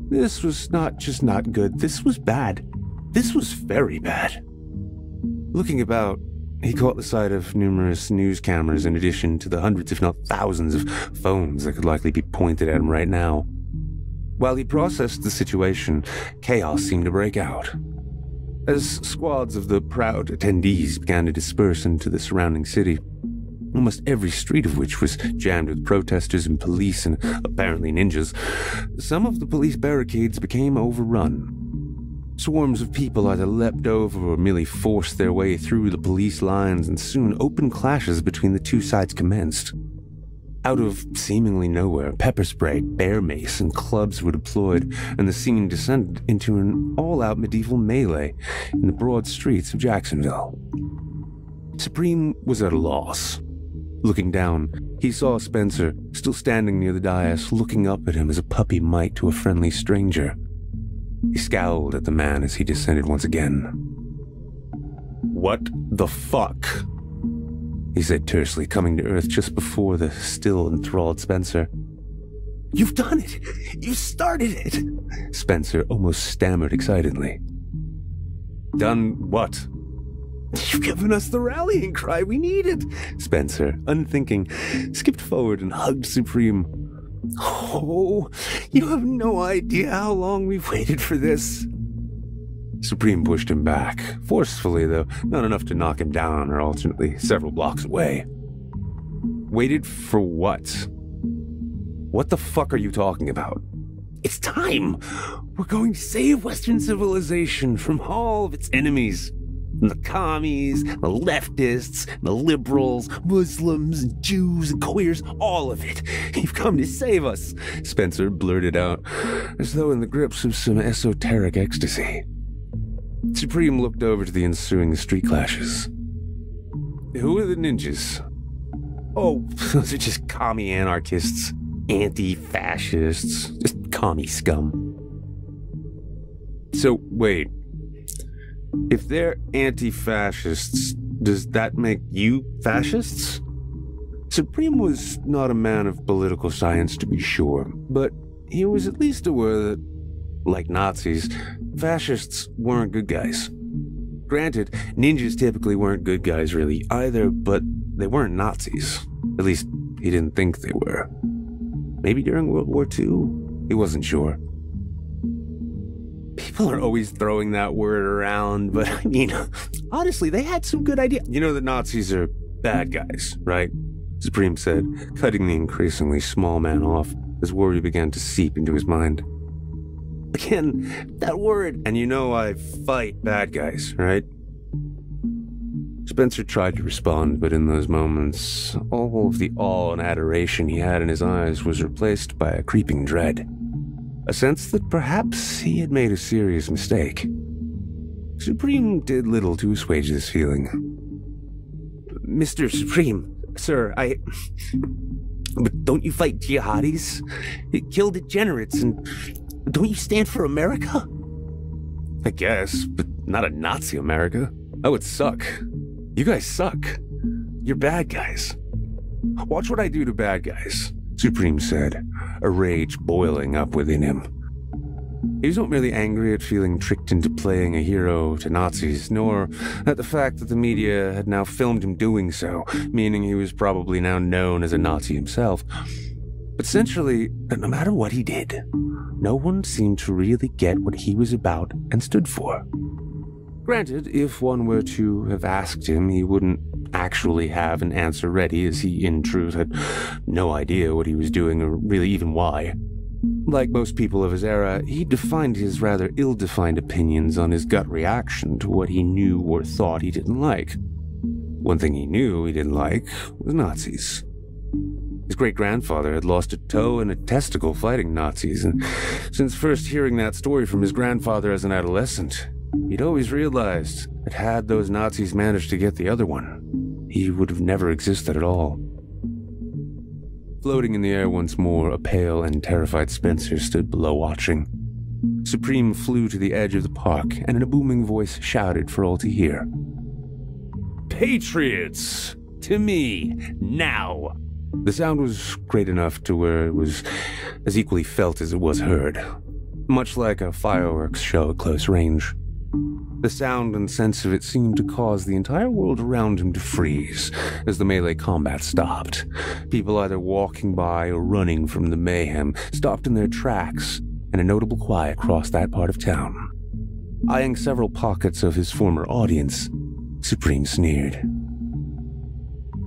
Speaker 3: This was not just not good, this was bad. This was very bad. Looking about, he caught the sight of numerous news cameras in addition to the hundreds if not thousands of phones that could likely be pointed at him right now. While he processed the situation, chaos seemed to break out. As squads of the proud attendees began to disperse into the surrounding city, almost every street of which was jammed with protesters and police and apparently ninjas, some of the police barricades became overrun. Swarms of people either leapt over or merely forced their way through the police lines, and soon open clashes between the two sides commenced. Out of seemingly nowhere, pepper spray, bear mace, and clubs were deployed, and the scene descended into an all-out medieval melee in the broad streets of Jacksonville. Supreme was at a loss. Looking down, he saw Spencer, still standing near the dais, looking up at him as a puppy might to a friendly stranger. He scowled at the man as he descended once again. "What the fuck?" he said tersely, coming to earth just before the still enthralled Spencer. "You've done it! You started it!" Spencer almost stammered excitedly. "Done what?" "You've given us the rallying cry we needed!" Spencer, unthinking, skipped forward and hugged Supreme. "Oh, you have no idea how long we've waited for this." Supreme pushed him back, forcefully though, not enough to knock him down or alternately several blocks away. "Waited for what? What the fuck are you talking about?" "It's time! We're going to save Western civilization from all of its enemies. And the commies, the leftists, the liberals, Muslims, Jews, and queers, all of it. You've come to save us," Spencer blurted out, as though in the grips of some esoteric ecstasy. Supreme looked over to the ensuing street clashes. "Who are the ninjas?" "Oh, those are just commie anarchists, anti-fascists, just commie scum." "So, wait. If they're anti-fascists, does that make you fascists?" Supreme was not a man of political science, to be sure, but he was at least aware that, like Nazis, fascists weren't good guys. Granted, ninjas typically weren't good guys really either, but they weren't Nazis. At least, he didn't think they were. Maybe during World War II? He wasn't sure. People are always throwing that word around, but I mean, honestly, they had some good ideas. "You know that Nazis are bad guys, right?" Supreme said, cutting the increasingly small man off as worry began to seep into his mind. "Again, that word, and you know I fight bad guys, right?" Spencer tried to respond, but in those moments, all of the awe and adoration he had in his eyes was replaced by a creeping dread. A sense that perhaps he had made a serious mistake. Supreme did little to assuage this feeling. "Mr. Supreme, sir, But don't you fight jihadis? You kill degenerates, and don't you stand for America?" I guess, but not a Nazi America. That would suck. You guys suck. You're bad guys. Watch what I do to bad guys, Supreme said, a rage boiling up within him. He was not merely angry at feeling tricked into playing a hero to Nazis, nor at the fact that the media had now filmed him doing so, meaning he was probably now known as a Nazi himself. But essentially, that no matter what he did, no one seemed to really get what he was about and stood for. Granted, if one were to have asked him, he wouldn't actually have an answer ready, as he, in truth, had no idea what he was doing or really even why. Like most people of his era, he defined his rather ill-defined opinions on his gut reaction to what he knew or thought he didn't like. One thing he knew he didn't like was Nazis. His great-grandfather had lost a toe and a testicle fighting Nazis, and since first hearing that story from his grandfather as an adolescent, he'd always realized that had those Nazis managed to get the other one, he would have never existed at all. Floating in the air once more, a pale and terrified Spencer stood below watching. Supreme flew to the edge of the park and in a booming voice shouted for all to hear. "Patriots! To me! Now!" The sound was great enough to where it was as equally felt as it was heard, much like a fireworks show at close range. The sound and sense of it seemed to cause the entire world around him to freeze as the melee combat stopped. People either walking by or running from the mayhem stopped in their tracks, and a notable quiet crossed that part of town. Eyeing several pockets of his former audience, Supreme sneered.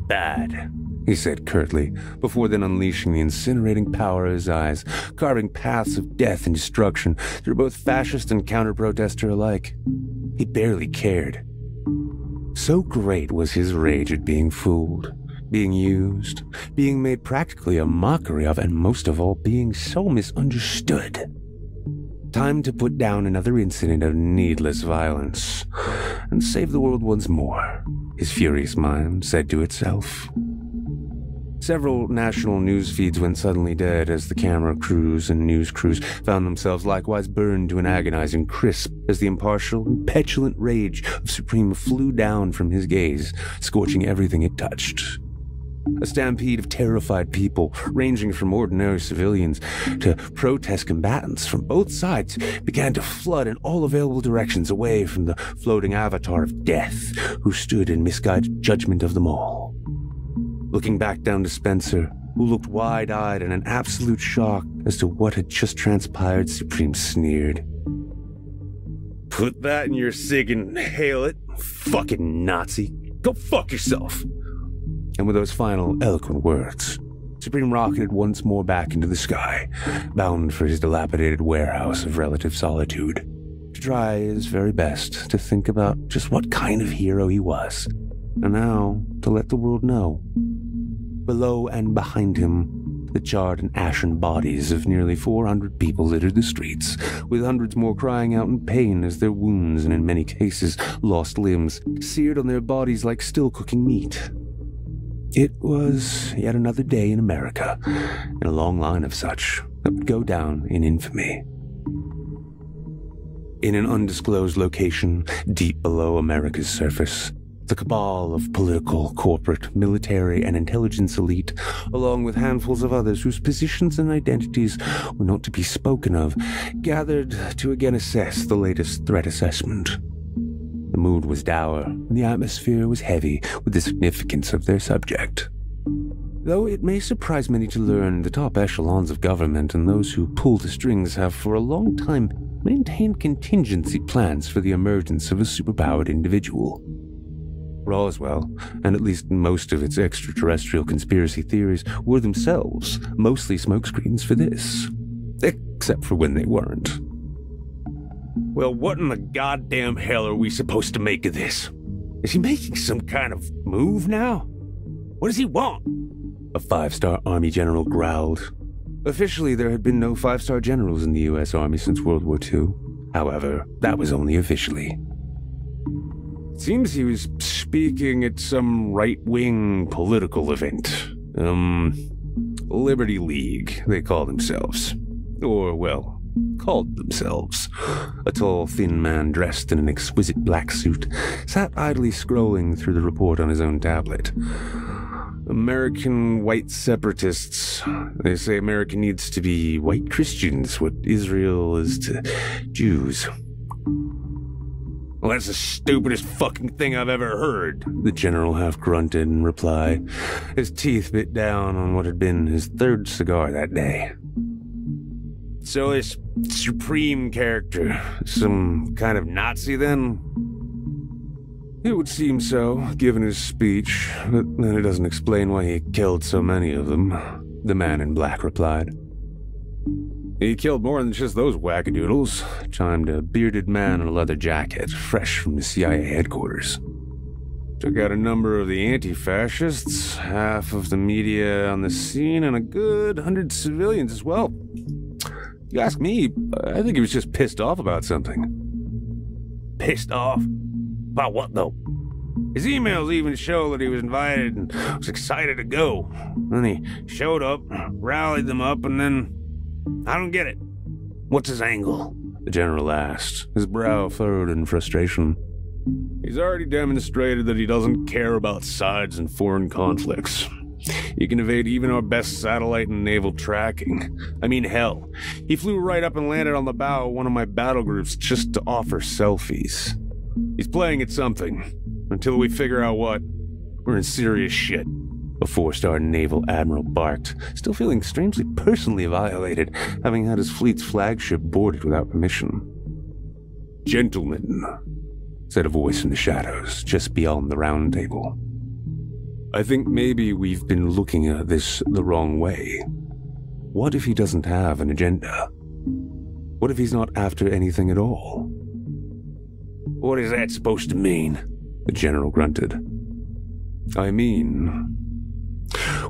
Speaker 3: "Bad," he said curtly, before then unleashing the incinerating power of his eyes, carving paths of death and destruction through both fascist and counter-protester alike. He barely cared. So great was his rage at being fooled, being used, being made practically a mockery of, and most of all, being so misunderstood. Time to put down another incident of needless violence and save the world once more, his furious mind said to itself. Several national news feeds went suddenly dead as the camera crews and news crews found themselves likewise burned to an agonizing crisp as the impartial and petulant rage of Supreme flew down from his gaze, scorching everything it touched. A stampede of terrified people, ranging from ordinary civilians to protest combatants from both sides, began to flood in all available directions away from the floating avatar of death who stood in misguided judgment of them all. Looking back down to Spencer, who looked wide-eyed in an absolute shock as to what had just transpired, Supreme sneered. "Put that in your cig and hail it, fucking Nazi. Go fuck yourself." And with those final eloquent words, Supreme rocketed once more back into the sky, bound for his dilapidated warehouse of relative solitude, to try his very best to think about just what kind of hero he was, and now to let the world know. Below and behind him, the charred and ashen bodies of nearly 400 people littered the streets, with hundreds more crying out in pain as their wounds and in many cases lost limbs seared on their bodies like still-cooking meat. It was yet another day in America, in a long line of such that would go down in infamy. In an undisclosed location deep below America's surface, the cabal of political, corporate, military, and intelligence elite, along with handfuls of others whose positions and identities were not to be spoken of, gathered to again assess the latest threat assessment. The mood was dour, and the atmosphere was heavy with the significance of their subject. Though it may surprise many to learn, the top echelons of government and those who pull the strings have for a long time maintained contingency plans for the emergence of a superpowered individual. Roswell, and at least most of its extraterrestrial conspiracy theories, were themselves mostly smokescreens for this. Except for when they weren't. Well, what in the goddamn hell are we supposed to make of this? Is he making some kind of move now? What does he want? A 5-star Army general growled. Officially, there had been no 5-star generals in the U.S. Army since World War II. However, that was only officially. Seems he was speaking at some right-wing political event. Liberty League, they call themselves. Or, well, called themselves. A tall, thin man dressed in an exquisite black suit sat idly scrolling through the report on his own tablet. American white separatists. They say America needs to be white Christians, what Israel is to Jews. Well, that's the stupidest fucking thing I've ever heard, the general half-grunted in reply. His teeth bit down on what had been his third cigar that day. So this supreme character, some kind of Nazi then? It would seem so, given his speech, but then it doesn't explain why he killed so many of them, the man in black replied. He killed more than just those wackadoodles, chimed a bearded man in a leather jacket, fresh from the CIA headquarters. Took out a number of the anti-fascists, half of the media on the scene, and a good 100 civilians as well. If you ask me, I think he was just pissed off about something. Pissed off? About what, though? His emails even show that he was invited and was excited to go. Then he showed up, rallied them up, and then... I don't get it. What's his angle? The general asked, his brow furrowed in frustration. He's already demonstrated that he doesn't care about sides in foreign conflicts. He can evade even our best satellite and naval tracking. I mean, hell, he flew right up and landed on the bow of one of my battle groups just to offer selfies. He's playing at something. Until we figure out what, we're in serious shit. A four-star naval admiral barked, still feeling strangely personally violated, having had his fleet's flagship boarded without permission. Gentlemen, said a voice in the shadows, just beyond the round table. I think maybe we've been looking at this the wrong way. What if he doesn't have an agenda? What if he's not after anything at all? What is that supposed to mean? The general grunted. I mean...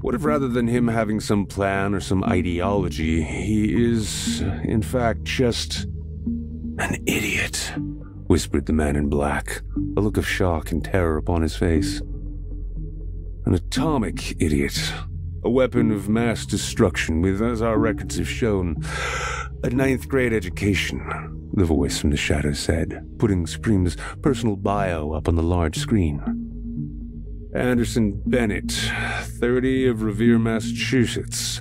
Speaker 3: what if rather than him having some plan or some ideology, he is, in fact, just... an idiot, whispered the man in black, a look of shock and terror upon his face. An atomic idiot. A weapon of mass destruction with, as our records have shown, a 9th grade education, the voice from the shadows said, putting Supreme's personal bio up on the large screen. Anderson Bennett, 30, of Revere, Massachusetts.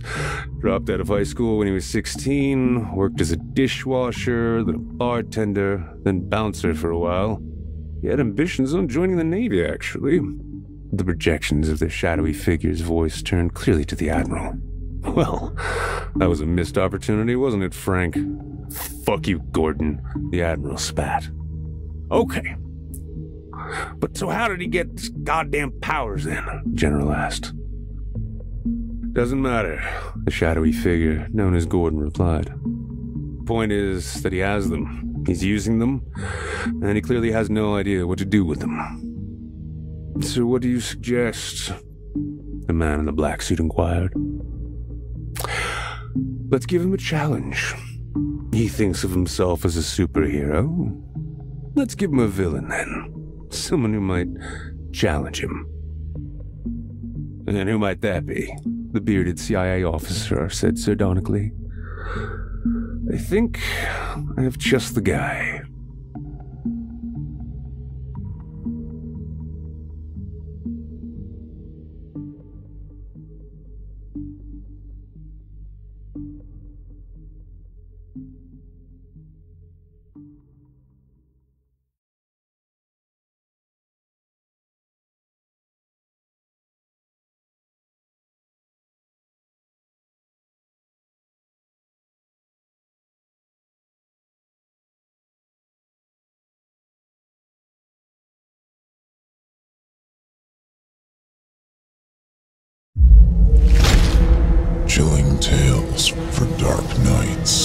Speaker 3: Dropped out of high school when he was 16, worked as a dishwasher, then a bartender, then bouncer for a while. He had ambitions on joining the Navy, actually. The projections of the shadowy figure's voice turned clearly to the Admiral. Well, that was a missed opportunity, wasn't it, Frank? Fuck you, Gordon, the Admiral spat. Okay. But so how did he get his goddamn powers then? General asked. Doesn't matter, the shadowy figure, known as Gordon, replied. Point is that he has them. He's using them, and he clearly has no idea what to do with them. So what do you suggest? The man in the black suit inquired. Let's give him a challenge. He thinks of himself as a superhero. Let's give him a villain then. Someone who might challenge him. And who might that be? The bearded CIA officer said sardonically. I think I have just the guy.
Speaker 1: Chilling tales for dark nights.